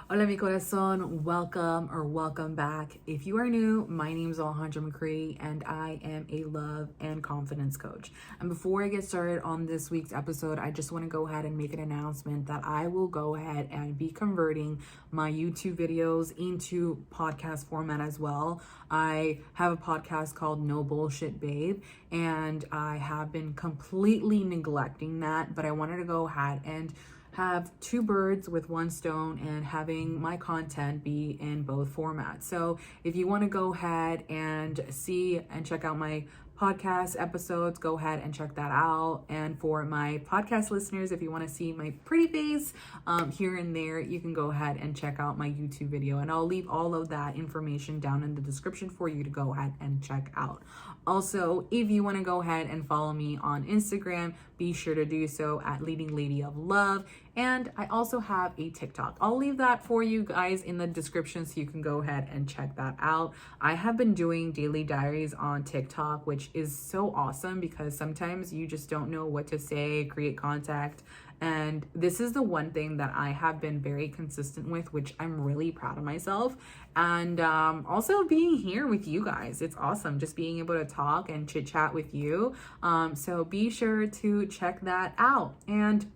Hola mi corazón, welcome back. If you are new, my name is Alejandra McCree and I am a love and confidence coach. And before I get started on this week's episode, I just want to go ahead and make an announcement that I will go ahead and be converting my YouTube videos into podcast format as well. I have a podcast called No Bullshit Babe, and I have been completely neglecting that, but I wanted to go ahead and have two birds with one stone and having my content be in both formats. So if you want to go ahead and see and check out my podcast episodes, go ahead and check that out. And for my podcast listeners, if you want to see my pretty face here and there, you can go ahead and check out my YouTube video, and I'll leave all of that information down in the description for you to go ahead and check out. Also, if you want to go ahead and follow me on Instagram, be sure to do so at Leading Lady of Love. And I also have a TikTok. I'll leave that for you guys in the description so you can go ahead and check that out. I have been doing daily diaries on TikTok, which is so awesome because sometimes you just don't know what to say, create contact. And this is the one thing that I have been very consistent with, which I'm really proud of myself. And also being here with you guys, it's awesome just being able to talk and chit chat with you. So be sure to check that out. And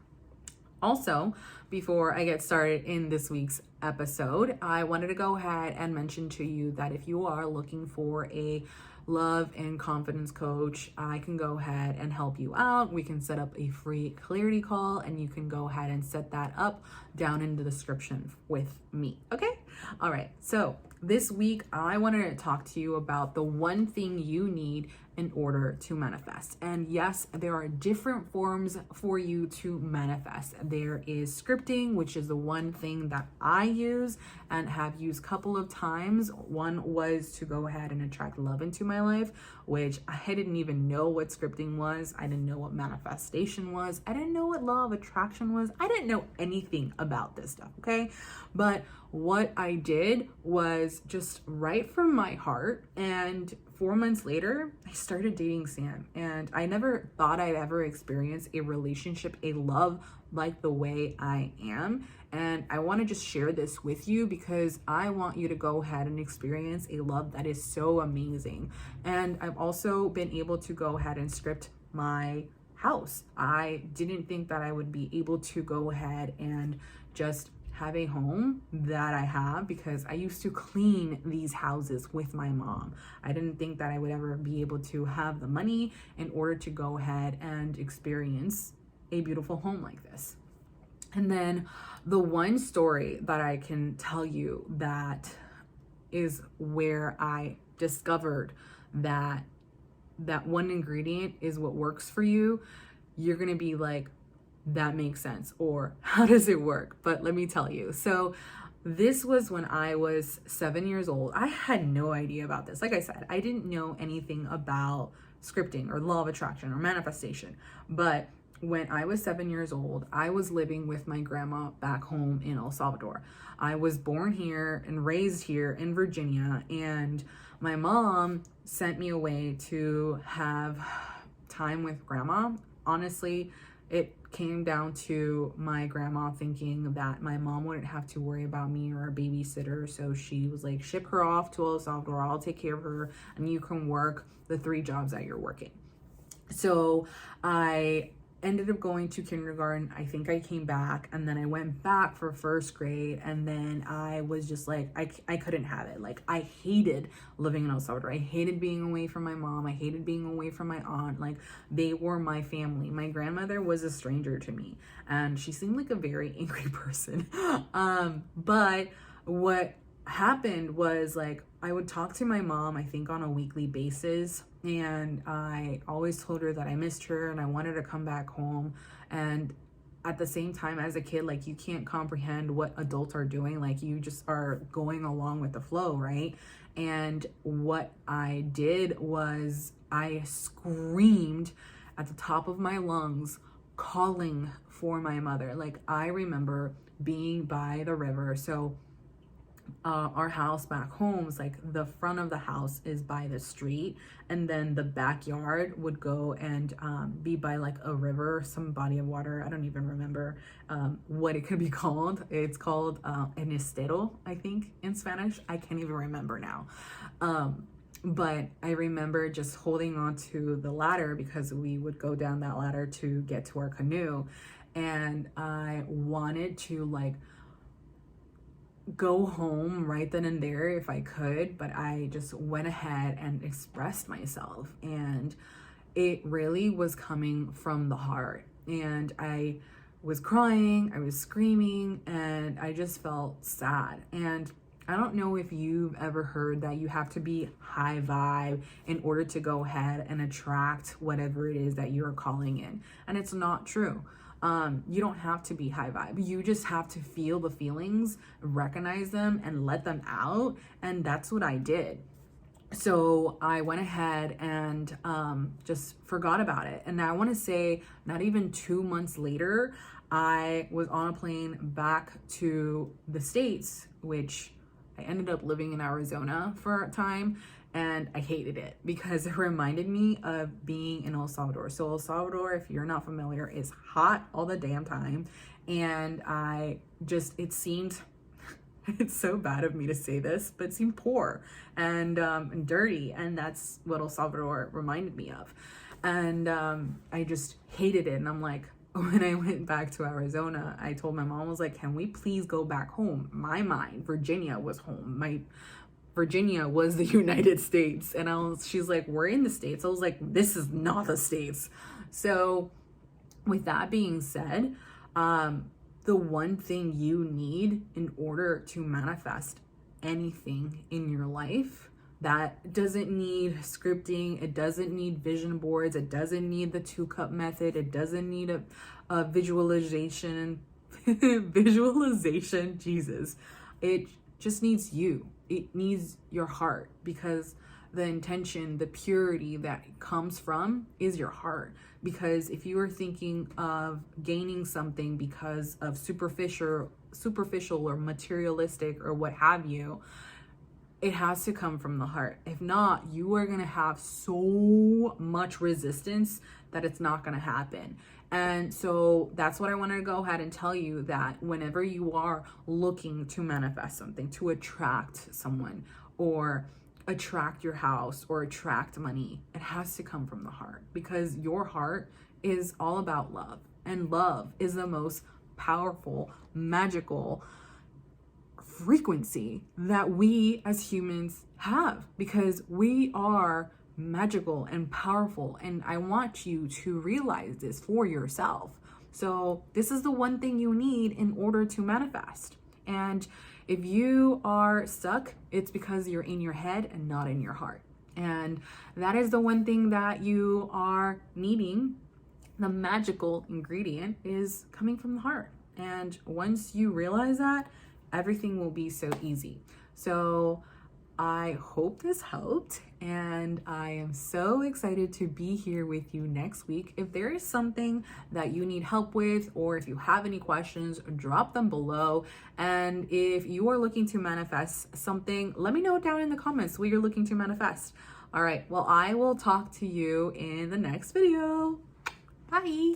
also, before I get started in this week's episode, I wanted to go ahead and mention to you that if you are looking for a love and confidence coach, I can go ahead and help you out. We can set up a free clarity call and you can go ahead and set that up down in the description with me. Okay? All right. So this week, I wanted to talk to you about the one thing you need in order to manifest. And yes, there are different forms for you to manifest. There is scripting, which is the one thing that I use and have used a couple of times. One was to go ahead and attract love into my life, which I didn't even know what scripting was. I didn't know what manifestation was. I didn't know what law of attraction was. I didn't know anything about this stuff, okay? But what I did was just write from my heart, and 4 months later, I started dating Sam, and I never thought I'd ever experience a relationship, a love like the way I am. And I want to just share this with you because I want you to go ahead and experience a love that is so amazing. And I've also been able to go ahead and script my house. I didn't think that I would be able to go ahead and just have a home that I have because I used to clean these houses with my mom. I didn't think that I would ever be able to have the money in order to go ahead and experience a beautiful home like this. And then the one story that I can tell you that is where I discovered that one ingredient is what works for you, you're gonna be like, that makes sense, or how does it work? But let me tell you. So this was when I was 7 years old. I had no idea about this. Like I said, I didn't know anything about scripting or law of attraction or manifestation. But when I was 7 years old, I was living with my grandma back home in El Salvador. I was born here and raised here in Virginia, and my mom sent me away to have time with grandma. Honestly, it came down to my grandma thinking that my mom wouldn't have to worry about me or a babysitter. So she was like, ship her off to El Salvador. I'll take care of her and you can work the 3 jobs that you're working. So I ended up going to kindergarten. I think I came back and then I went back for first grade, and then I was just like, I couldn't have it. Like, I hated living in El Salvador. I hated being away from my mom. I hated being away from my aunt. Like, they were my family. My grandmother was a stranger to me and she seemed like a very angry person. But what happened was, like, I would talk to my mom, I think on a weekly basis, and I always told her that I missed her and I wanted to come back home. And at the same time, as a kid, like, you can't comprehend what adults are doing. Like, you just are going along with the flow, right? And what I did was I screamed at the top of my lungs, calling for my mother. Like, I remember being by the river. So our house back home is like the front of the house is by the street, and then the backyard would go and be by like a river, some body of water. I don't even remember what it could be called. It's called an estero, I think, in Spanish. I can't even remember now. But I remember just holding on to the ladder because we would go down that ladder to get to our canoe, and I wanted to like go home right then and there if I could, but I just went ahead and expressed myself, and it really was coming from the heart. And I was crying, I was screaming, and I just felt sad. And I don't know if you've ever heard that you have to be high vibe in order to go ahead and attract whatever it is that you're calling in. And it's not true. You don't have to be high vibe. You just have to feel the feelings, recognize them, and let them out. And that's what I did. So I went ahead and just forgot about it. And I want to say not even 2 months later, I was on a plane back to the States, which I ended up living in Arizona for a time, and I hated it because it reminded me of being in El Salvador. So El Salvador, if you're not familiar, is hot all the damn time. And it seemed, it's so bad of me to say this, but it seemed poor and dirty. And that's what El Salvador reminded me of. And I just hated it. And I'm like, when I went back to Arizona, I told my mom, I was like, can we please go back home? My mind, Virginia was home. Virginia was the United States. And she's like, we're in the States. I was like, this is not the States. So with that being said, the one thing you need in order to manifest anything in your life that doesn't need scripting, it doesn't need vision boards, it doesn't need the 2-cup method, it doesn't need a visualization, Jesus. It just needs you. It needs your heart, because the intention, the purity that comes from is your heart. Because if you are thinking of gaining something because of superficial or materialistic or what have you, it has to come from the heart. If not, you are going to have so much resistance that it's not going to happen. And so that's what I want to go ahead and tell you, that whenever you are looking to manifest something, to attract someone or attract your house or attract money, it has to come from the heart, because your heart is all about love. And love is the most powerful, magical frequency that we as humans have, because we are magical and powerful. And I want you to realize this for yourself. So this is the one thing you need in order to manifest. And if you are stuck, it's because you're in your head and not in your heart. And that is the one thing that you are needing. The magical ingredient is coming from the heart. And once you realize that, everything will be so easy. So I hope this helped, and I am so excited to be here with you next week. If there is something that you need help with, or if you have any questions, drop them below. And if you are looking to manifest something, let me know down in the comments what you're looking to manifest. All right, well, I will talk to you in the next video. Bye.